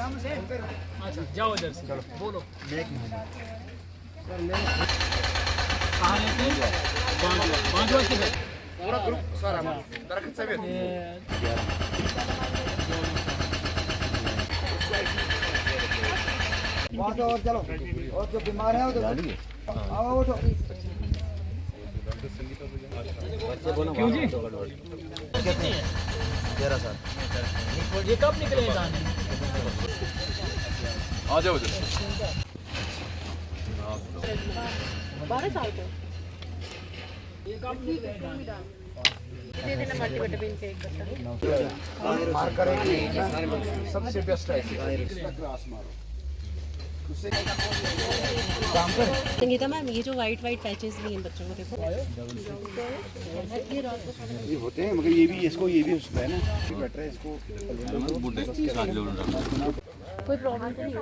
नाम से? अच्छा जाओ इधर से, चलो बोलो। कहाँ रहते हैं? बांधवा किधर? पूरा ग्रुप सारा दरख्त समेत। वहाँ से और चलो, और जो बीमार है उधर आओ उठो। क्यों जी? 13 साल। ये कब निकले हैं दाने? आ जाओ इधर। 12 साल को ये कब निकले हैं दाने? दे देना माटी विटामिन के एक कट्टा। मार्कर है सबसे बेस्ट है। संगीता मैम, ये जो वाइट पैचेस भी हैं बच्चों को देखो, ये होते हैं मगर ये भी इसको ये भी उसमें है ना बेटर है इसको कोई प्रॉब्लम तो नहीं है।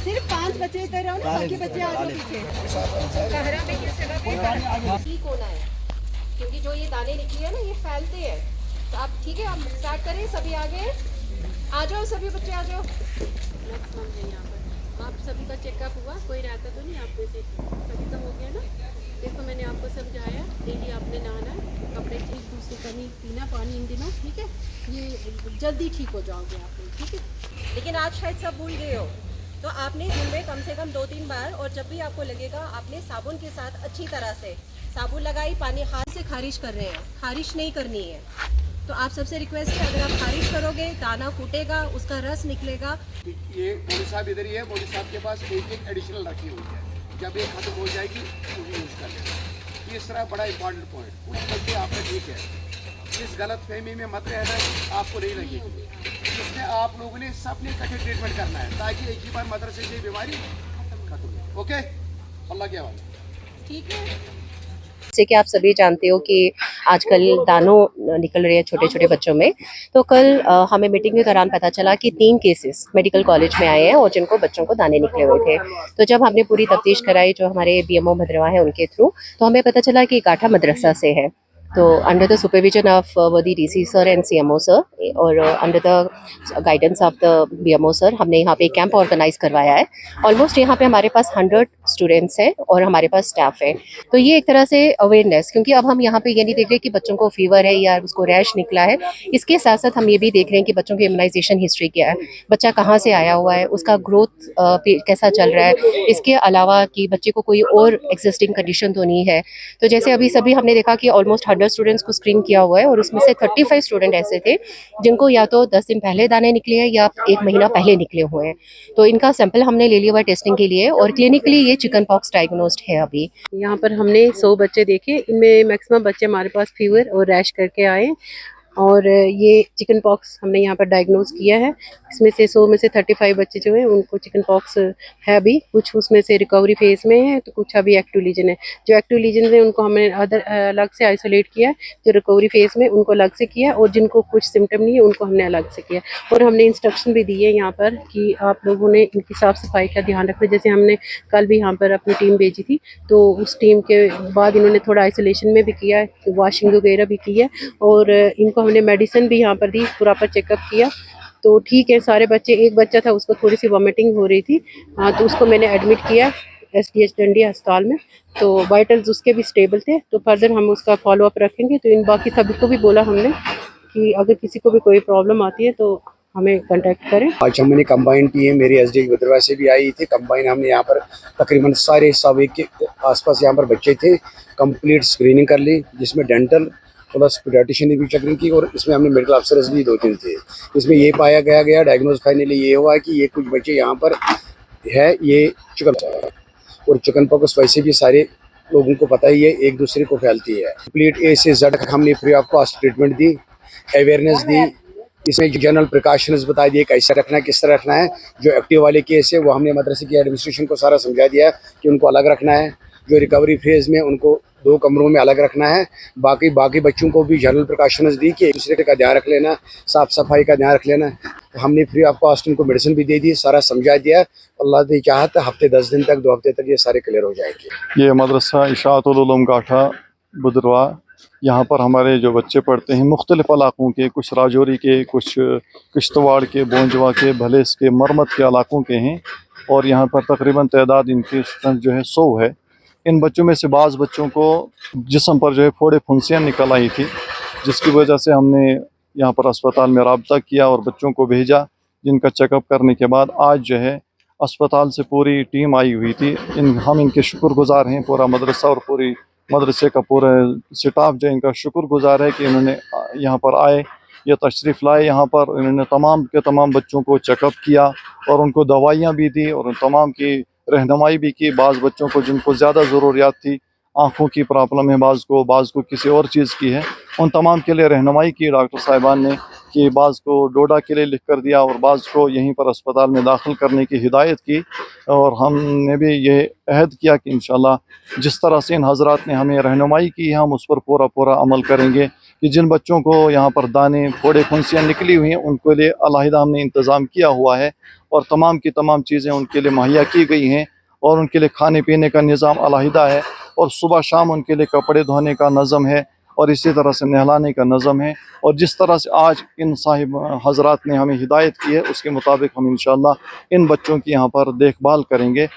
सिर्फ 5 बच्चे कर रहा हूँ, बाकी बच्चे आगे पीछे। कहरा में किस जगह पे ठीक होना है, क्योंकि जो ये दाने निकली है ना ये फैलते हैं। तो आप ठीक है, आप स्टार्ट करें। सभी आगे आ जाओ, सभी बच्चे आ जाओ। मैक्सिमम है यहाँ पर। आप सभी का चेकअप हुआ? कोई रहता तो नहीं आप में से? सभी का हो गया ना? देखो मैंने आपको समझाया, डेली आपने नहाना है, कपड़े एक दूसरे का नहीं पीना पानी इन दिनों, ठीक है? ये जल्दी ठीक हो जाओगे आप लोग, ठीक है? लेकिन आज शायद सब भूल गए हो, तो आपने दिन में कम से कम 2-3 बार, और जब भी आपको लगेगा आपने साबुन के साथ अच्छी तरह से साबुन लगाई, पानी हाथ से खारिश कर रहे हैं, खारिश नहीं करनी है। तो आप सबसे रिक्वेस्ट है, अगर आप खारिश करोगे दाना फूटेगा, उसका रस निकलेगा। ये मौलवी साहब इधर ही है। मौलवी साहब के पास एक एडिशनल रखी हुई है, जब ये खत्म हो जाएगी तो यूज़ कर लेना। तीसरा बड़ा इंपॉर्टेंट पॉइंट, कुछ बच्चे आपका ठीक है, इस गलत फहमी में मत रहना कि आपको नहीं लगेगी। इसमें आप लोगों ने सबने इकट्ठे ट्रीटमेंट करना है ताकि एक ही बार मदरसे से बीमारी खत्म हो। ओके, अल्लाह के हवाले। ठीक है, जैसे कि आप सभी जानते हो कि आजकल दानों निकल रहे हैं छोटे छोटे बच्चों में। तो कल हमें मीटिंग के दौरान पता चला कि 3 केसेस मेडिकल कॉलेज में आए हैं और जिनको बच्चों को दाने निकले हुए थे। तो जब हमने पूरी तफ्तीश कराई जो हमारे बीएमओ भद्रवा है उनके थ्रू, तो हमें पता चला कि गाठा मदरसा से है। तो अंडर द सुपरविजन ऑफ वर्दी DC sir and CMO sir, और under the guidance of the BMO sir, हमने यहाँ पे एक कैंप ऑर्गेनाइज करवाया है। ऑलमोस्ट यहाँ पे हमारे पास 100 स्टूडेंट्स हैं और हमारे पास स्टाफ है। तो ये एक तरह से अवेयरनेस, क्योंकि अब हम यहाँ पे ये नहीं देख रहे कि बच्चों को फीवर है या उसको रैश निकला है, इसके साथ साथ हम ये भी देख रहे हैं कि बच्चों की इम्यूनाइजेशन हिस्ट्री क्या है, बच्चा कहाँ से आया हुआ है, उसका ग्रोथ कैसा चल रहा है, इसके अलावा कि बच्चे को कोई और एग्जिस्टिंग कंडीशन तो नहीं है। तो जैसे अभी सभी हमने देखा कि ऑलमोस्ट 100 स्टूडेंट्स को स्क्रीन किया हुआ है और उसमें से 35 स्टूडेंट ऐसे थे जिनको या तो 10 दिन पहले दाने निकले हैं या 1 महीना पहले निकले हुए हैं। तो इनका सैंपल हमने ले लिया हुआ है टेस्टिंग के लिए, और क्लिनिकली ये चिकन पॉक्स डायग्नोस्ड है। अभी यहाँ पर हमने 100 बच्चे देखे, इनमें मैक्सिमम बच्चे हमारे पास फीवर और रैश करके आए, और ये चिकन पॉक्स हमने यहाँ पर डायग्नोज किया है। इसमें से 100 में से 35 बच्चे जो हैं उनको चिकन पॉक्स है अभी, कुछ उसमें से रिकवरी फेज में है, तो कुछ अभी एक्टिव लीजन है। जो एक्टिव लीजन है उनको हमने अलग से आइसोलेट किया, जो रिकवरी फेज में उनको अलग से किया, और जिनको कुछ सिम्टम नहीं है उनको हमने अलग से किया। और हमने इंस्ट्रक्शन भी दी है यहाँ पर कि आप लोगों ने इनकी साफ़ सफाई का ध्यान रखना। जैसे हमने कल भी यहाँ पर अपनी टीम भेजी थी, तो उस टीम के बाद इन्होंने थोड़ा आइसोलेशन में भी किया, वॉशिंग वगैरह भी की है, और इनको हमने मेडिसिन भी यहाँ पर दी, प्रॉपर चेकअप किया। तो ठीक है सारे बच्चे। एक बच्चा था उसको थोड़ी सी वॉमिटिंग हो रही थी, हाँ, तो उसको मैंने एडमिट किया SDH डंडिया अस्पताल में। तो वाइटल्स उसके भी स्टेबल थे, तो फर्दर हम उसका फॉलोअप रखेंगे। तो इन बाकी सभी को भी बोला हमने कि अगर किसी को भी कोई प्रॉब्लम आती है तो हमें कांटेक्ट करें। आज हमने कंबाइन टीम मेरी SDH भद्रवा से भी आई थी। कंबाइन हमने यहाँ पर तकरीबन सारे 100 के आसपास यहाँ पर बच्चे थे, कंप्लीट स्क्रीनिंग कर ली, जिसमें डेंटल प्लस पीडियाट्रिशियन की चेकिंग की, और इसमें हमने मेडिकल अफसर्स भी 2-3 थे। इसमें ये पाया गया डायग्नोज फाइनली ये हुआ कि ये कुछ बच्चे यहाँ पर है ये चिकन, और चिकन पॉक्स वैसे भी सारे लोगों को पता ही है, एक दूसरे को फैलती है। कंप्लीट A से Z हमने फ्री ऑफ कॉस्ट ट्रीटमेंट दी, अवेयरनेस दी, इसमें जनरल प्रिकॉशंस बता दिए कैसे रखना है, किस तरह रखना है। जो एक्टिव वाले केस है वो हमने मदरसे की एडमिनिस्ट्रेशन को सारा समझा दिया कि उनको अलग रखना है, जो रिकवरी फेज में उनको 2 कमरों में अलग रखना है। बाकी बच्चों को भी जनरल प्रिकॉशंस दी कि एक दूसरे का ध्यान रख लेना, साफ सफाई का ध्यान रख लेना। तो हमने फ्री ऑफ कॉस्ट उनको मेडिसिन भी दे दी, सारा समझा दिया। अल्लाह ने चाहा तो हफ्ते 10 दिन तक 2 हफ्ते तक ये सारे क्लियर हो जाएंगे। ये मदरसा इशाअतुल उलूम गाठा बुधरवा यहाँ पर हमारे जो बच्चे पढ़ते हैं मुख्तलिफ़ इलाक़ों के, कुछ राजौरी के, कुछ किश्तवाड़ के, बोंजवा के, भलेस के, मरमत के इलाक़ों के हैं। और यहाँ पर तकरीबन तादाद इनकी स्ट्रेंथ जो है 100 है। इन बच्चों में से बाज़ बच्चों को जिस्म पर जो है फोड़े फुंसियाँ निकल आई थी, जिसकी वजह से हमने यहाँ पर अस्पताल में रब्ता किया और बच्चों को भेजा, जिनका चेकअप करने के बाद आज जो है अस्पताल से पूरी टीम आई हुई थी। हम इनके शुक्रगुज़ार हैं, पूरा मदरसा और पूरी मदरसे का पूरा स्टाफ जो इनका शुक्रगुज़ार है कि इन्होंने यहाँ पर आए, ये तशरीफ़ लाए यहाँ पर। इन्होंने तमाम के तमाम बच्चों को चेकअप किया और उनको दवाइयाँ भी दी और तमाम की रहनुमाई भी की। बाज़ बच्चों को जिनको ज़्यादा ज़रूरियात थी, आँखों की प्रॉब्लम है बाज़ को किसी और चीज़ की है, उन तमाम के लिए रहनुमाई की डॉक्टर साहिबान ने, कि बाज़ को डोडा के लिए लिख कर दिया और बाज़ को यहीं पर अस्पताल में दाखिल करने की हिदायत की। और हमने भी ये अहद किया कि इंशाल्लाह जिस तरह से इन हज़रात ने हमें रहनुमाई की है, हम उस पर पूरा अमल करेंगे कि जिन बच्चों को यहाँ पर दाने, फोड़े, फुंसियाँ निकली हुई हैं, उनके लिए अलहदा हमने इंतज़ाम किया हुआ है और तमाम की तमाम चीज़ें उनके लिए मुहैया की गई हैं और उनके लिए खाने पीने का निज़ाम अलहदा है और सुबह शाम उनके लिए कपड़े धोने का नज़म है और इसी तरह से नहलाने का नज़म है। और जिस तरह से आज इन साहिब हज़रात ने हमें हिदायत की है, उसके मुताबिक हम इंशाअल्लाह इन बच्चों की यहाँ पर देखभाल करेंगे।